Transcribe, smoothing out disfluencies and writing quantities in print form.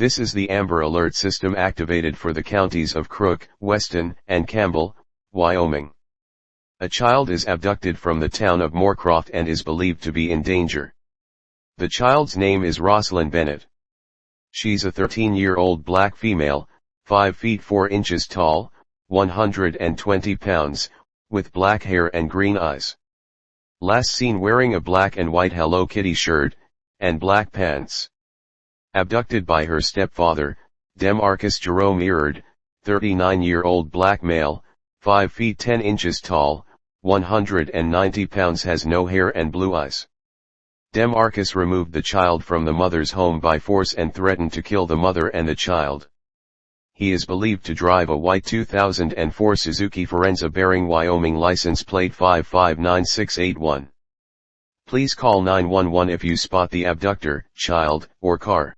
This is the Amber Alert system activated for the counties of Crook, Weston, and Campbell, Wyoming. A child is abducted from the town of Moorcroft and is believed to be in danger. The child's name is Rosalind Bennett. She's a 13-year-old black female, 5 feet 4 inches tall, 120 pounds, with black hair and green eyes. Last seen wearing a black and white Hello Kitty shirt, and black pants. Abducted by her stepfather, Demarcus Jerome Eard, 39-year-old black male, 5 feet 10 inches tall, 190 pounds, has no hair and blue eyes. Demarcus removed the child from the mother's home by force and threatened to kill the mother and the child. He is believed to drive a white 2004 Suzuki Forenza bearing Wyoming license plate 559681. Please call 911 if you spot the abductor, child, or car.